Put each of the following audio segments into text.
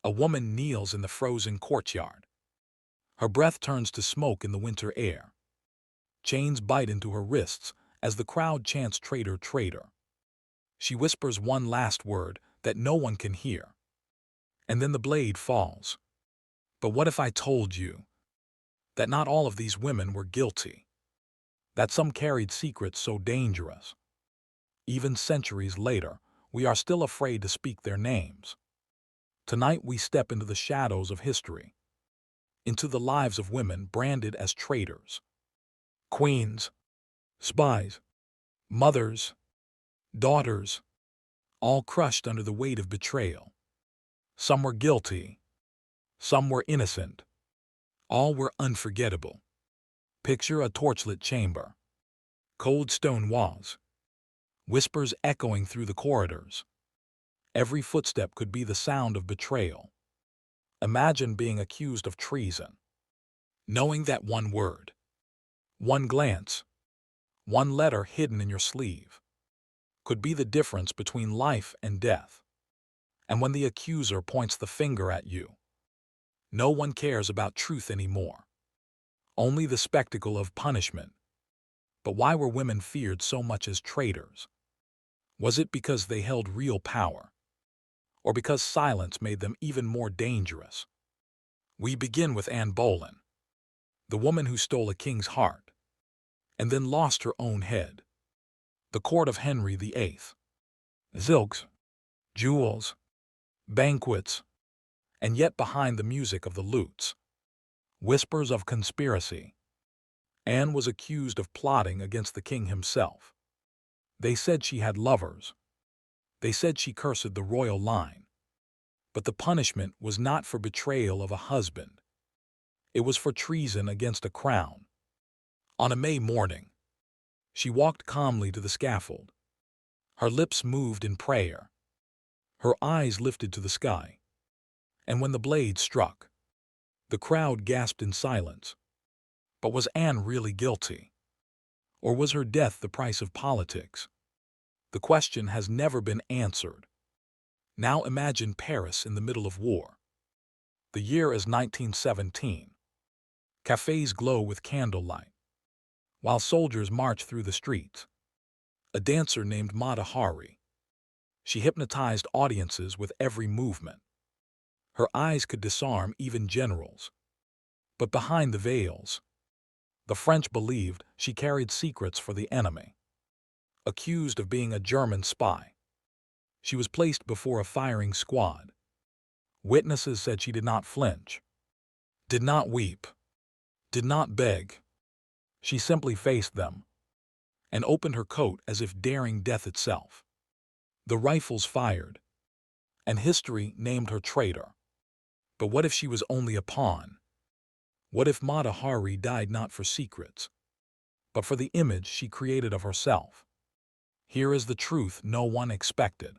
A woman kneels in the frozen courtyard. Her breath turns to smoke in the winter air. Chains bite into her wrists as the crowd chants "Traitor, traitor." She whispers one last word that no one can hear. And then the blade falls. But what if I told you that not all of these women were guilty? That some carried secrets so dangerous, even centuries later, we are still afraid to speak their names. Tonight we step into the shadows of history, into the lives of women branded as traitors, queens, spies, mothers, daughters, all crushed under the weight of betrayal. Some were guilty, some were innocent, all were unforgettable. Picture a torchlit chamber, cold stone walls, whispers echoing through the corridors. Every footstep could be the sound of betrayal. Imagine being accused of treason, knowing that one word, one glance, one letter hidden in your sleeve could be the difference between life and death. And when the accuser points the finger at you, no one cares about truth anymore, only the spectacle of punishment. But why were women feared so much as traitors? Was it because they held real power, or because silence made them even more dangerous? We begin with Anne Boleyn, the woman who stole a king's heart, and then lost her own head. The court of Henry VIII. Silks, jewels, banquets, and yet behind the music of the lutes, whispers of conspiracy. Anne was accused of plotting against the king himself. They said she had lovers. They said she cursed the royal line. But the punishment was not for betrayal of a husband. It was for treason against a crown. On a May morning, she walked calmly to the scaffold. Her lips moved in prayer. Her eyes lifted to the sky. And when the blade struck, the crowd gasped in silence. But was Anne really guilty? Or was her death the price of politics? The question has never been answered. Now imagine Paris in the middle of war. The year is 1917. Cafes glow with candlelight, while soldiers march through the streets. A dancer named Mata Hari. She hypnotized audiences with every movement. Her eyes could disarm even generals. But behind the veils, the French believed she carried secrets for the enemy. Accused of being a German spy, she was placed before a firing squad. Witnesses said she did not flinch, did not weep, did not beg. She simply faced them and opened her coat as if daring death itself. The rifles fired, and history named her traitor. But what if she was only a pawn? What if Mata Hari died not for secrets, but for the image she created of herself? Here is the truth no one expected.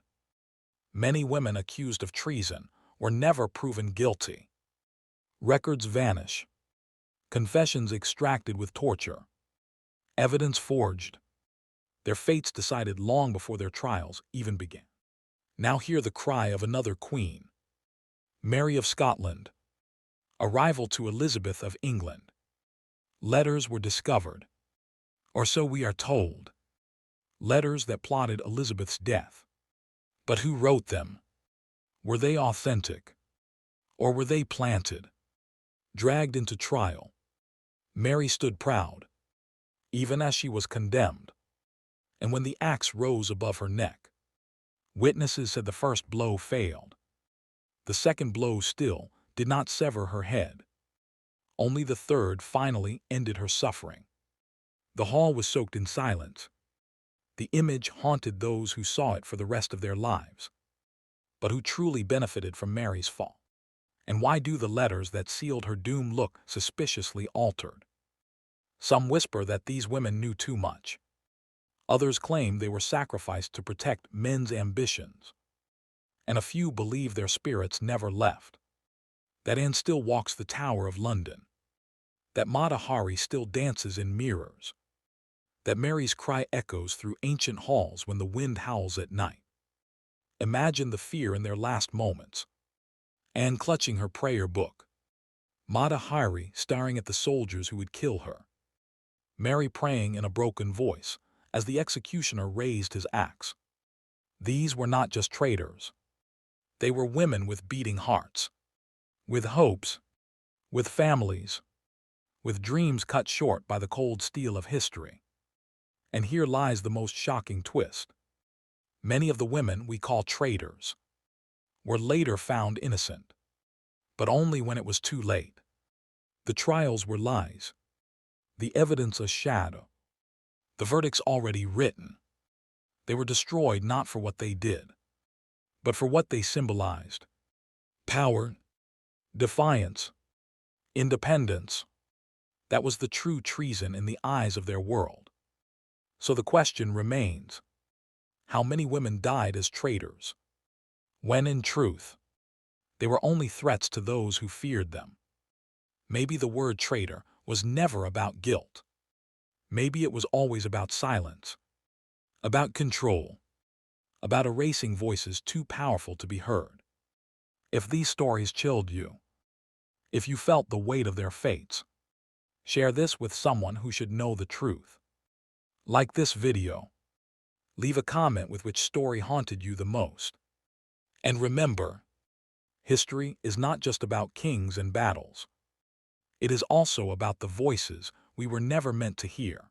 Many women accused of treason were never proven guilty. Records vanish, confessions extracted with torture, evidence forged. Their fates decided long before their trials even began. Now hear the cry of another queen, Mary of Scotland, a rival to Elizabeth of England. Letters were discovered, or so we are told. Letters that plotted Elizabeth's death. But who wrote them? Were they authentic? Or were they planted? Dragged into trial, Mary stood proud, even as she was condemned. And when the axe rose above her neck, witnesses said the first blow failed. The second blow still did not sever her head. Only the third finally ended her suffering. The hall was soaked in silence. The image haunted those who saw it for the rest of their lives. But who truly benefited from Mary's fall? And why do the letters that sealed her doom look suspiciously altered? Some whisper that these women knew too much. Others claim they were sacrificed to protect men's ambitions. And a few believe their spirits never left. That Anne still walks the Tower of London. That Mata Hari still dances in mirrors. That Mary's cry echoes through ancient halls when the wind howls at night. Imagine the fear in their last moments. Anne clutching her prayer book. Mata Hari staring at the soldiers who would kill her. Mary praying in a broken voice as the executioner raised his axe. These were not just traitors. They were women with beating hearts, with hopes, with families, with dreams cut short by the cold steel of history. And here lies the most shocking twist. Many of the women we call traitors were later found innocent, but only when it was too late. The trials were lies, the evidence a shadow, the verdicts already written. They were destroyed not for what they did, but for what they symbolized. Power, defiance, independence. That was the true treason in the eyes of their world. So the question remains, how many women died as traitors, when in truth, they were only threats to those who feared them? Maybe the word traitor was never about guilt. Maybe it was always about silence, about control, about erasing voices too powerful to be heard. If these stories chilled you, if you felt the weight of their fates, share this with someone who should know the truth. Like this video. Leave a comment with which story haunted you the most. And remember, history is not just about kings and battles. It is also about the voices we were never meant to hear.